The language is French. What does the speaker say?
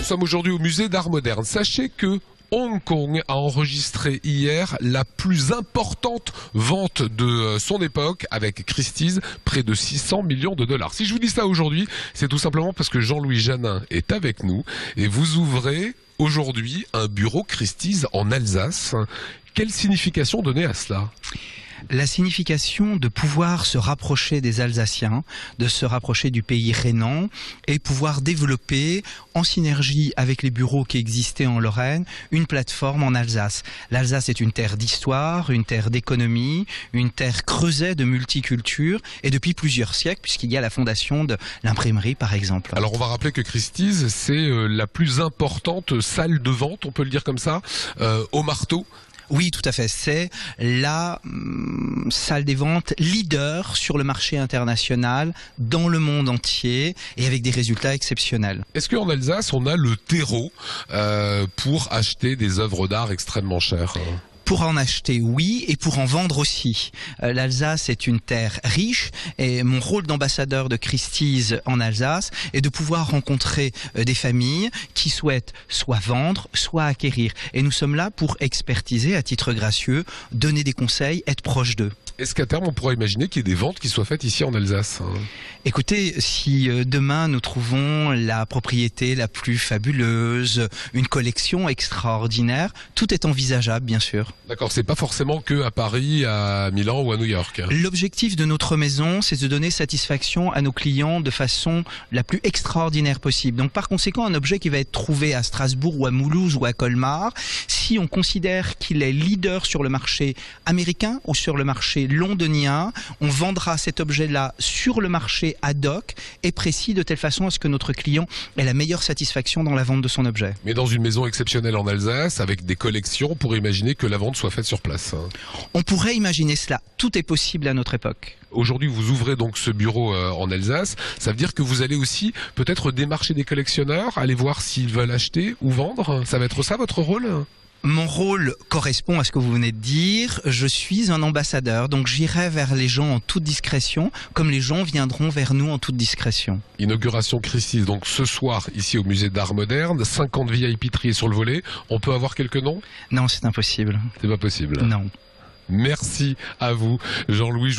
Nous sommes aujourd'hui au musée d'art moderne. Sachez que Hong Kong a enregistré hier la plus importante vente de son époque avec Christie's, près de 600 millions de dollars. Si je vous dis ça aujourd'hui, c'est tout simplement parce que Jean-Louis Janin est avec nous et vous ouvrez aujourd'hui un bureau Christie's en Alsace. Quelle signification donner à cela ? La signification de pouvoir se rapprocher des Alsaciens, de se rapprocher du pays rhénan et pouvoir développer en synergie avec les bureaux qui existaient en Lorraine une plateforme en Alsace. L'Alsace est une terre d'histoire, une terre d'économie, une terre creusée de multiculture et depuis plusieurs siècles puisqu'il y a la fondation de l'imprimerie par exemple. Alors on va rappeler que Christie's c'est la plus importante salle de vente, on peut le dire comme ça, au marteau. Oui, tout à fait. C'est la salle des ventes leader sur le marché international, dans le monde entier, et avec des résultats exceptionnels. Est-ce qu'en Alsace, on a le terreau pour acheter des œuvres d'art extrêmement chères ? Pour en acheter, oui, et pour en vendre aussi. L'Alsace est une terre riche et mon rôle d'ambassadeur de Christie's en Alsace est de pouvoir rencontrer des familles qui souhaitent soit vendre, soit acquérir. Et nous sommes là pour expertiser à titre gracieux, donner des conseils, être proche d'eux. Est-ce qu'à terme, on pourra imaginer qu'il y ait des ventes qui soient faites ici en Alsace ? Écoutez, si demain nous trouvons la propriété la plus fabuleuse, une collection extraordinaire, tout est envisageable, bien sûr. D'accord, c'est pas forcément que à Paris, à Milan ou à New York. L'objectif de notre maison, c'est de donner satisfaction à nos clients de façon la plus extraordinaire possible. Donc par conséquent, un objet qui va être trouvé à Strasbourg ou à Mulhouse ou à Colmar, si on considère qu'il est leader sur le marché américain ou sur le marché londonien, on vendra cet objet-là sur le marché ad hoc et précis de telle façon à ce que notre client ait la meilleure satisfaction dans la vente de son objet. Mais dans une maison exceptionnelle en Alsace, avec des collections, on pourrait imaginer que la vente soit faite sur place. On pourrait imaginer cela. Tout est possible à notre époque. Aujourd'hui, vous ouvrez donc ce bureau en Alsace. Ça veut dire que vous allez aussi peut-être démarcher des collectionneurs, aller voir s'ils veulent acheter ou vendre. Ça va être ça votre rôle ? Mon rôle correspond à ce que vous venez de dire. Je suis un ambassadeur, donc j'irai vers les gens en toute discrétion, comme les gens viendront vers nous en toute discrétion. Inauguration Christie's, donc ce soir, ici au musée d'art moderne, 50 VIP triés sur le volet. On peut avoir quelques noms ? Non, c'est impossible. C'est pas possible. Non. Merci à vous, Jean-Louis.